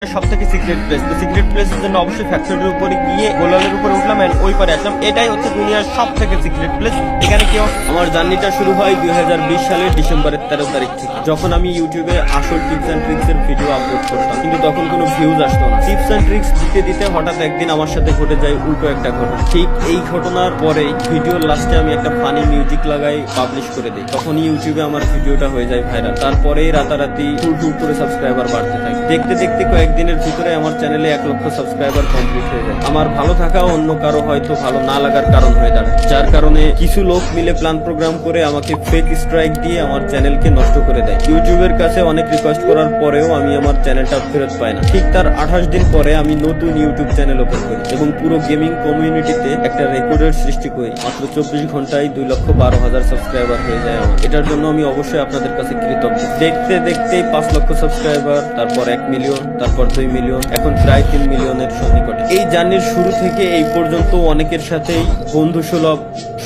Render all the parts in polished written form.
সব থেকে secret place. তো সিক্রেট প্লেসের জন্য অবশ্যই ফ্যাক্টরির উপরে গিয়ে গোলালের উপরে উঠলাম এন্ড ওই পারে আসলাম। এটাই হচ্ছে দুনিয়ার সব থেকে সিক্রেট প্লেস। এখানে কেউ আমার জার্নিটা শুরু হয় 2020 সালের ডিসেম্বরের 13 তারিখ থেকে, যখন আমি ইউটিউবে আসল টিপস অ্যান্ড ট্রিক্স এর ভিডিও আপলোড করতাম, কিন্তু তখন কোনো ভিউজ আসতো না। টিপস অ্যান্ড ট্রিক্স দিতে দিতে হঠাৎ একদিন আমার সাথে ঘটে যায় উল্টো একটা ঘটনা। ঠিক এই ঘটনার পরেই ভিডিওর লাস্টে আমি একটা ফানি মিউজিক লাগাই পাবলিশ করে দিই। তখনই ইউটিউবে আমার ভিডিওটা হয়ে যায় ভাইরাল। তারপরেই রাতারাতি হুড় করে সাবস্ক্রাইবার বাড়তে থাকে। দেখতে দেখতে কয়েকদিনের ভিতরে আমার চ্যানেলে 1 লক্ষ সাবস্ক্রাইবার কমপ্লিট হয়ে যায়। আমার ভালো থাকা অন্য কারো হয়তো ভালো না লাগার কারণ হয়ে দাঁড়ায়, যার কারণে কিছু লোক মিলে প্ল্যান প্রোগ্রাম করে আমাকে ফেক স্ট্রাইক দিয়ে আমার চ্যানেলকে নষ্ট করে দেয়। ইউটিউবের কাছে অনেক রিকোয়েস্ট করার পরেও আমি আমার চ্যানেলটা ফেরত পাই না। ঠিক তার 28 দিন পরে আমি নতুন ইউটিউব চ্যানেল ওপেন করি এবং পুরো গেমিং কমিউনিটিতে একটা রেকর্ডের সৃষ্টি করি। মাত্র 24 ঘন্টায় 2,12,000 সাবস্ক্রাইবার হয়ে যায় আমার। এটার জন্য আমি অবশ্যই আপনাদের কাছে কৃতজ্ঞ। দেখতে দেখতেই 5 লক্ষ সাবস্ক্রাইবার, তারপর 1 মিলিয়ন, তারপর 2 মিলিয়ন, এখন প্রায় 3 মিলিয়নের সন্নিকটে। এই জার্নির শুরু থেকে এই পর্যন্ত অনেকের সাথেই বন্ধুসুলভ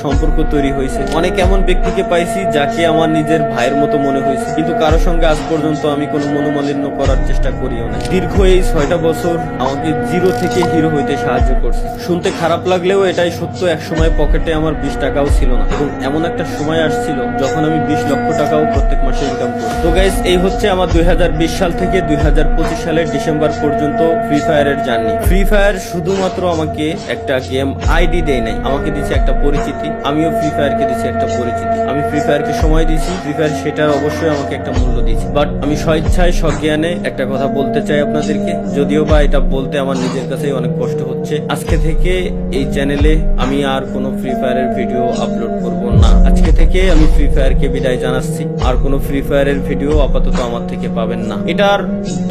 সম্পর্ক তৈরি হয়েছে। অনেক এমন ব্যক্তিকে পাইছি যাকে আমার নিজের ভাইয়ের মতো মনে হয়েছে, কিন্তু কারো সঙ্গে আজ পর্যন্ত আমি কোনো মনোমালিন্য করার চেষ্টা করিও না। দীর্ঘ এই 6টা বছর আমাকে জিরো থেকে হিরো হইতে সাহায্য করছে। শুনতে খারাপ লাগলেও এটাই সত্য। এক সময় পকেটে আমার 20 টাকাও ছিল না, এবং এমন একটা সময় আসছিল যখন আমি 20 লক্ষ টাকাও প্রত্যেক মাসে ইনকাম করি। তো গাইস, এই হচ্ছে আমার 2020 সাল থেকে 2025 সালের ডিসেম্বর পর্যন্ত ফ্রি ফায়ারের জার্নি। ফ্রি ফায়ার শুধুমাত্র আমাকে একটা গেম আইডি দেয় নাই, আমাকে দিয়েছে একটা পরিচিতি। আমিও ফ্রি ফায়ারকে দিয়েছি একটা পরিচিতি। আমি ফ্রি ফায়ারকে সময় দিয়েছি, ফ্রি ফায়ার সেটার অবশ্যই আমাকে একটা মূল্য দিয়েছে। বাট আমি স্বেচ্ছায় সজ্ঞানে একটা কথা বলতে চাই আপনাদেরকে, যদিও বা এটা বলতে আমার নিজের কাছেই অনেক কষ্ট হচ্ছে। আজকে থেকে এই চ্যানেলে আমি আর কোনো ফ্রি ফায়ারের ভিডিও আপলোড করব না। আজকে থেকে আমি ফ্রি ফায়ারকে বিদায় জানাচ্ছি। আর কোনো ফ্রি ফায়ারের ভিডিও আপাতত আমার থেকে পাবেন না। এটার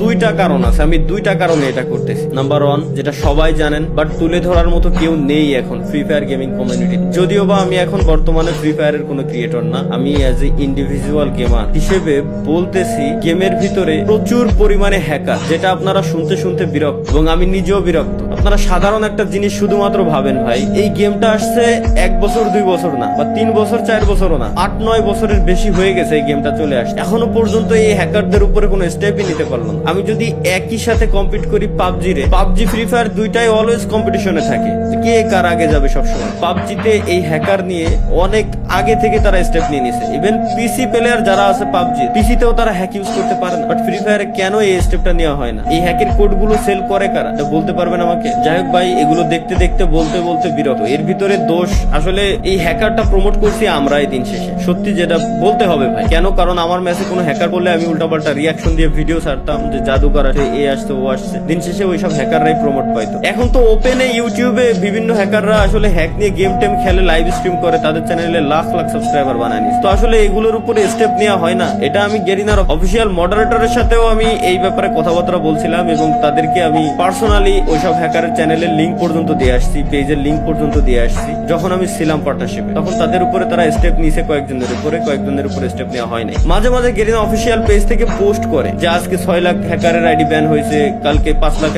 2টা কারণ আছে। আমি 2টা কারণে এটা করতেছি। নাম্বার 1, যেটা সবাই জানেন বাট তুলে ধরার মতো কেউ নেই এখন ফ্রি ফায়ার গেমিং কমিউনিটি। যদিও বা আমি এখন বর্তমানে ফ্রি ফায়ারের কোনো ক্রিয়েটর না, আমি অ্যাজ এ ইন্ডিভিজুয়াল গেমার হিসেবে বলতেছি, গেমের ভিতরে প্রচুর পরিমাণে হ্যাকার, যেটা আপনারা শুনতে শুনতে বিরক্ত, এবং আমি নিজেও বিরক্ত। আপনারা সাধারণ একটা জিনিস শুধুমাত্র ভাবেন, ভাই এই গেমটা আসছে 1 বছর 2 বছর না, বা 3 বছর 4 বছরও না, 8-9 বছরের বেশি হয়ে গেছে এই গেমটা চলে আসছে। এখনো পর্যন্ত এই হ্যাকারদের উপরে কোনো স্টেপই নিতে পারলাম। আমি যদি একই সাথে কম্পিট করি পাবজি ফ্রি ফায়ার দুইটাই অলওয়েজ কম্পিটিশনে থাকে, কে কার আগে যাবে সবসময়। পাবজিতে এই হ্যাকার নিয়ে অনেক আগে থেকে তারা স্টেপ নিয়ে নিয়েছে। ইভেন পিসি প্লেয়ার যারা আছে পাবজি, পিসিতেও তারা হ্যাক ইউজ করতে পারে না। বাট ফ্রি ফায়ারে কেন এই স্টেপটা নেওয়া হয় না? এই হ্যাকের কোডগুলো সেল করে কারা, বলতে পারবেন আমাকে? যাই হোক ভাই, এগুলো দেখতে দেখতে বলতে বলতে বিরক্ত। এর ভিতরে দোষ আসলে এই হ্যাকারটা প্রমোট করছি আমরাই দিন শেষে, সত্যি যেটা বলতে হবে ভাই। কেন? কারণ আমার ম্যাচে কোনো হ্যাকার বললে আমি উল্টাপাল্টা রিয়াকশন দিয়ে ভিডিও ছাড়তাম যে জাদুকর আছে, এ আসছে, ও আসছে। দিন শেষে ওইসব হ্যাকাররাই প্রমোট পাইতো। এখন তো ওপেনে ইউটিউবে বিভিন্ন হ্যাকাররা আসলে হ্যাক নিয়ে গেম টেম খেলে, লাইভ স্ট্রিম করে, তাদের চ্যানেলে লাখ লাখ সাবস্ক্রাইবার বানায় নিস। তো আসলে এগুলোর উপরে স্টেপ নেওয়া হয় না। এটা আমি গেরিনার অফিসিয়াল মডারেটরের সাথেও আমি এই ব্যাপারে কথাবার্তা বলছিলাম, এবং তাদেরকে আমি পার্সোনালি ওইসব হ্যাকারের চ্যানেলের লিঙ্ক পর্যন্ত দিয়ে আসছি, পেজের লিঙ্ক পর্যন্ত দিয়ে আসছি। যখন আমি ছিলাম পার্টনারশিপে, তখন তাদের উপরে তারা স্টেপ নিয়েছে, কয়েকজনের উপরে স্টেপ নেওয়া হয় নাই। মাঝে মাঝে গেরিনা অফিসিয়াল পেজ থেকে পোস্ট করে যে আজকে 6 লাখ হ্যাকারের আইডি ব্যান হয়েছে, কালকে 5 লাখ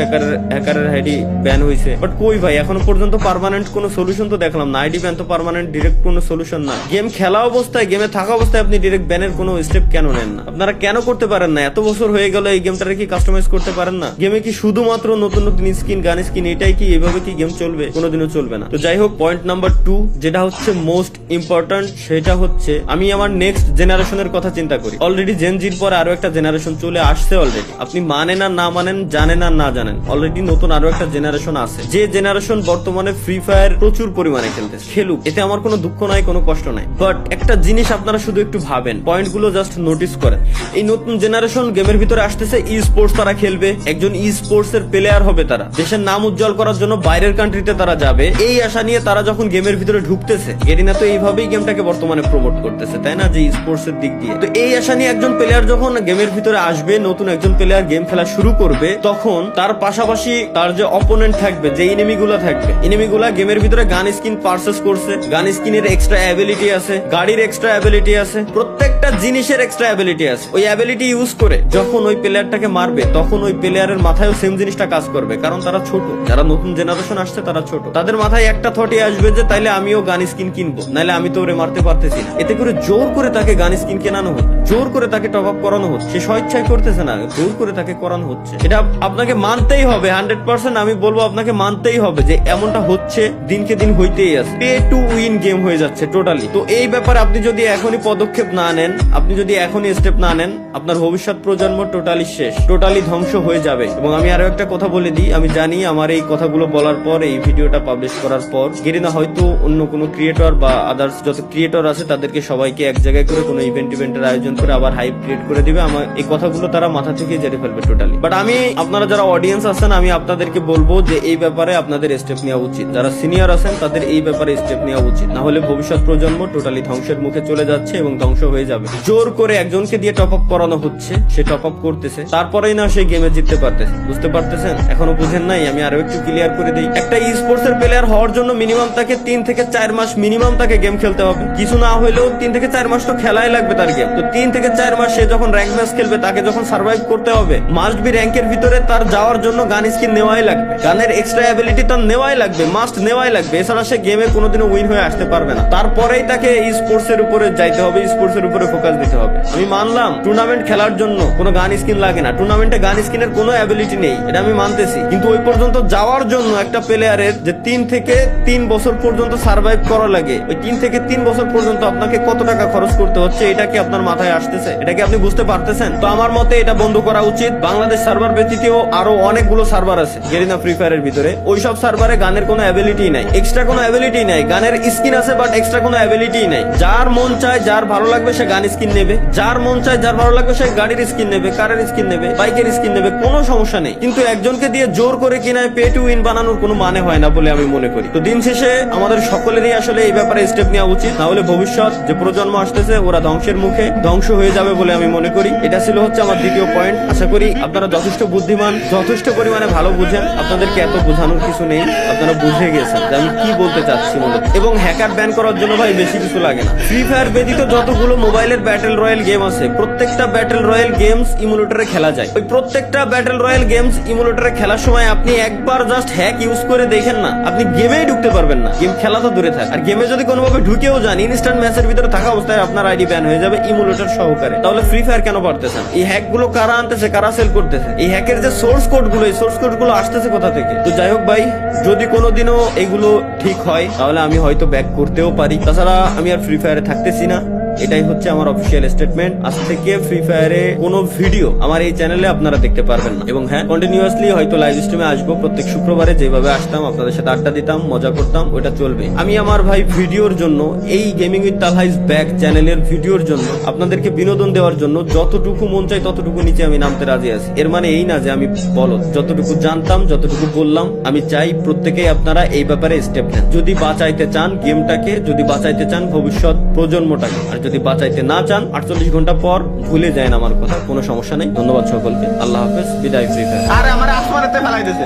হ্যাকারের আইডি ব্যান হয়েছে। বাট কই ভাই, এখনো পর্যন্ত পার্মানেন্ট কোনো সলিউশন তো দেখলাম না। আইডি ব্যান তো পার্মানেন্ট ডিরেক্ট কোনো সলিউশন না। গেম খেলা অবস্থায়, গেমে থাকা অবস্থায় আপনি ডিরেক্ট ব্যানের কোনো স্টেপ কেন নেন না? আপনারা কেন করতে পারেন না? এত বছর হয়ে গেল এই গেমটারে কি কাস্টমাইজ করতে পারেন না? গেমে কি শুধুমাত্র নতুন নতুন স্কিন, গান স্কিন, এটাই কি? এভাবে কি গেম চলবে? কোনোদিনও চলবে না। তো যাই হোক, পয়েন্ট নাম্বার 2, যেটা হচ্ছে মোস্ট ইম্পর্টেন্ট, সেটা হচ্ছে আমি আমার নেক্সট জেনারেশনের কথা চিন্তা করি। অলরেডি জেনজির পর আরো একটা জেনারেশন চলে আসছে অলরেডি। আপনি মানেন আর না মানেন, জানেন আর না জানেন, অলরেডি নতুন আরো একটা জেনারেশন আছে, যে জেনারেশন বর্তমানে ফ্রি ফায়ার প্রচুর পরিমাণে খেলতেছে। খেলুক, এতে আমার কোনো দুঃখ নাই, কোনো কষ্ট নাই। বাট একটা জিনিস আপনারা শুধু একটু ভাবেন, পয়েন্টগুলো জাস্ট নোটিস করেন। এই নতুন জেনারেশন গেমের ভিতরে আসতেছে, ই স্পোর্টস তারা খেলবে, একজন ই স্পোর্টস এর প্লেয়ার হবে, তারা দেশের নাম উজ্জ্বল করার জন্য বাইরের কান্ট্রিতে তারা যাবে, এই আশা নিয়ে তারা যখন গেমের ভিতরে ঢুকতেছে। গেরিনা তো এইভাবেই গেমটাকে বর্তমানে প্রমোট করতেছে, তাই না, যে স্পোর্টস এর দিক দিয়ে। তো এই আশা নিয়ে একজন প্লেয়ার যখন গেমের ভিতরে আসবে, নতুন একজন প্লেয়ার গেম খেলা শুরু করবে, তখন তার পাশাপাশি তার যে অপোনেন্ট থাকবে, যে এনিমিগুলা থাকবে, এনিমিগুলা গেমের ভিতরে গান স্কিন পারচেস করছে, গান স্কিনের এক্সট্রা অ্যাবিলিটি অ্যাবিলিটি আছে, গাড়ির এক্সট্রা অ্যাবিলিটি আছে, প্রত্যেকটা জিনিসের এক্সট্রা অ্যাবিলিটি আছে। ওই অ্যাবিলিটি ইউজ করে যখন ওই প্লেয়ারটাকে মারবে তখন ওই প্লেয়ারের মাথায়ও সেম জিনিসটা কাজ করবে, কারণ তারা ছোট, যারা নতুন জেনারেশন আসছে তারা ছোট। তাদের মাথায় একটা থটই আসবে যে তাইলে আমিও গান স্কিন কিনবো, নাইলে আমি তো ওরে মারতে পারতেছি না। এতে করে জোর করে তাকে গান স্কিন কেনানো হচ্ছে, জোর করে তাকে টপ আপ করানো হচ্ছে। সে স্বেচ্ছায় করতেছে না, জোর করে তাকে করানো হচ্ছে। এটা আপনাকে মানতেই হবে, 100% আমি বলবো আপনাকে মানতেই হবে যে এমনটা হচ্ছে, দিনকে দিন হইতেই আছে। পে টু উইন গেম হয়ে যাচ্ছে টোটালি। তো এই ব্যাপারে আপনি যদি এখনই পদক্ষেপ না নেন, আপনি যদি এখনই স্টেপ না নেন, আপনার ভবিষ্যৎ প্রজন্ম টোটালি শেষ, টোটালি ধ্বংস হয়ে যাবে। এবং আমি আরো একটা কথা বলে দিই, আমি জানি আমার এই কথাগুলো বলার পর, এই ভিডিওটা পাবলিশ করার পর গেরিনা হয়তো অন্য কোনো ক্রিয়েটর বা আদার্স যত ক্রিয়েটর আছে তাদেরকে সবাইকে এক জায়গায় করে কোনো ইভেন্টের আয়োজন করে আবার হাইপ ক্রিয়েট করে দিবে। আমার এই কথাগুলো তারা মাথা থেকে জেনে ফেলবে টোটালি। বাট আমি আপনারা যারা অডিয়েন্স আছেন, আমি আপনাদেরকে বলবো যে এই ব্যাপারে আপনাদের স্টেপ নেওয়া উচিত। যারা সিনিয়র আছেন তাদের এই ব্যাপারে স্টেপ নেওয়া উচিত, না হলে ভবিষ্যৎ প্রজন্ম টোটালি ধ্বংসের মুখে চলে যাচ্ছে এবং ধ্বংস হয়ে যাবে। জোর করে একজনকে দিয়ে টপ আপ করানো হচ্ছে, সে টপ আপ করতেছে, তারপরেই না সে গেমে জিততে পারতেছে। বুঝতে পারতেছেন? এখনো বুঝেন নাই? আমি আরো একটু ক্লিয়ার করে দিই। একটা ই স্পোর্টস এর প্লেয়ার হওয়ার জন্য মিনিমাম তাকে 3 থেকে 4 মাস মিনিমাম তাকে গেম খেলতে হবে। কিছু না হইলেও 3 থেকে 4 মাস তো খেলাই লাগবে তার গেম। তো 3 থেকে 4 মাস সে যখন র্যাঙ্ক ম্যাচ খেলবে, তাকে যখন সার্ভাইভ করতে হবে, মাস্ট বি র্যাঙ্কের ভিতরে তার যাওয়ার জন্য গান স্কিন নেওয়াই লাগবে, গানের এক্সট্রা অ্যাবিলিটি তার নেওয়াই লাগবে, মাস্ট নেওয়াই লাগবে। এছাড়া সে গেমে কোনোদিনও উইন হয়ে আসতে পারবে না। তারপরেই তাকে ই স্পোর্টস এর উপরে যাইতে হবে, স্পোর্টস এর উপরে ফোকাস দিতে হবে। আমি মানলাম টুর্নামেন্ট খেলার জন্য কোনো গান স্কিন লাগে না, টুর্নামেন্টে গান স্কিনের কোনো অ্যাবিলিটি নেই, এটা আমি মানতেছি। কিন্তু ওই পর্যন্ত যাওয়ার জন্য একটা প্লেয়ারের যে 3 থেকে 3 বছর পর্যন্ত সার্ভাইভ করা লাগে, ওই 3 থেকে 3 বছর পর্যন্ত আপনাকে কত টাকা খরচ করতে হচ্ছে, এটা কি আপনার মাথায় আসতেছে? এটা কি আপনি বুঝতে পারতেছেন? তো আমার মতে এটা বন্ধ করা উচিত। বাংলাদেশ সার্ভার ব্যতীতও আরো অনেকগুলো সার্ভার আছে গেরিনা ফ্রি ফায়ারের ভিতরে, ওইসব সার্ভারে গানের কোনো অ্যাবিলিটি নাই, এক্সট্রা কোনো অ্যাবিলিটি নাই। গানের স্কিন আছে বাট এক্সট্রা কোনো অ্যাবিলিটি নাই। যার মন চায়, যার ভালো লাগবে সে গান স্কিন নেবে, যার মন চায়, যার ভালো লাগবে সে গাড়ির স্কিন নেবে, কারের স্কিন নেবে, বাইকের স্কিন নেবে, কোনো সমস্যা নেই। কিন্তু একজনকে দিয়ে জোর করে কিনায় পে টু উইন বানানোর কোনো মানে হয় না বলে আমি মনে করি। তো দিন শেষে আমাদের সকলেরই আসলে এই ব্যাপারে স্টেপ নেওয়া উচিত, না হলে ভবিষ্যৎ যে প্রজন্ম আসতেছে ওরা ধ্বংসের মুখে ধ্বংস হয়ে যাবে বলে আমি মনে করি। এটা ছিল হচ্ছে আমার দ্বিতীয় পয়েন্ট। আশা করি আপনারা যথেষ্ট বুদ্ধিমান, যথেষ্ট পরিমাণে ভালো বুঝেন, আপনাদেরকে এত বোঝানোর কিছু নেই, আপনারা বুঝে গেছেন যে আমি কি বলতে চাচ্ছি মূলত। এবং হ্যাকার ব্যান করার জন্য ভাই বেশি কিছু লাগে না। ফ্রি ফায়ার ব্যতীত যতগুলো মোবাইলের ব্যাটেল রয়্যাল গেম আছে, প্রত্যেকটা ব্যাটেল রয়্যাল গেমস ইমুলেটরে খেলা যায়। ওই প্রত্যেকটা ব্যাটেল রয়্যাল গেমস ইমুলেটরে খেলার সময় আপনি একবার জাস্ট হ্যাক ইউজ করে দেখেন না, আপনি গেমেই ঢুকতে পারবেন না। গেম খেলা তো দূরে থাক, আর গেমে যদি কোনোভাবে ঢুকেও যান, ইনস্ট্যান্ট ম্যাচের ভিতরে থাকা অবস্থায় আপনার আইডি ব্যান হয়ে যাবে ইমুলেটর সহকারে। তাহলে ফ্রি ফায়ার কেন পারতেছেন? এই হ্যাক গুলো কারা আনতেছে, কারা সেল করতেছে? এই হ্যাকের যে সোর্স কোড গুলো, এই সোর্স কোড গুলো আসতেছে কোথা থেকে? তো যাই হোক ভাই, যদি কোনোদিনও এগুলো ঠিক হয় তাহলে আমি হয়তো ব্যাক করতেও পারি। তাছাড়া আমি আর ফ্রি ফায়ারে থাকতেছি না, এটাই হচ্ছে আমার অফিসিয়াল স্টেটমেন্ট। আজ থেকে ফ্রি ফায়ারে কোনো ভিডিও আমার এই চ্যানেলে আপনারা দেখতে পারবেন না। এবং হ্যাঁ, কন্টিনিউয়াসলি হয়তো লাইভ স্ট্রিমে আসবো প্রত্যেক শুক্রবারে, যেভাবে আসতাম আপনাদের সাথে আড্ডা দিতাম, মজা করতাম, ওটা চলবে। আমি আমার ভাই ভিডিওর জন্য, এই gaming with Talha is back চ্যানেলের ভিডিওর জন্য, আপনাদেরকে বিনোদন দেওয়ার জন্য যতটুকু মন চাই ততটুকু নিচে আমি নামতে রাজি আছি। এর মানে এই না যে আমি বলদ, যতটুকু জানতাম যতটুকু বললাম। আমি চাই প্রত্যেকেই আপনারা এই ব্যাপারে স্টেপ নেন, যদি বাঁচাইতে চান গেমটাকে, যদি বাঁচাইতে চান ভবিষ্যৎ প্রজন্মটাকে। আর যদি বাঁচাইতে না চান 48 ঘন্টা পর ভুলে যায় আমার কথা, কোনো সমস্যা নেই। ধন্যবাদ সকলকে, আল্লাহ হাফেজ, বিদায় ফ্রি ফায়ার। আরে আমার আসমানেতে ফেলাই দিয়েছে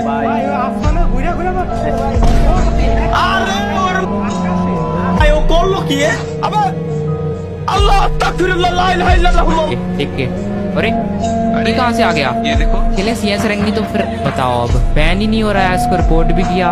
আরে ও করলো কি আবার? আল্লাহ আস্তাগফিরুল্লাহ, লা ইলাহা ইল্লাল্লাহ। देख के अरे ये कहाँ से आ गया? ये देखो, खेले CS रैंक नहीं तो फिर बताओ, अब बैन ही नहीं हो रहा है, इसको रिपोर्ट भी किया।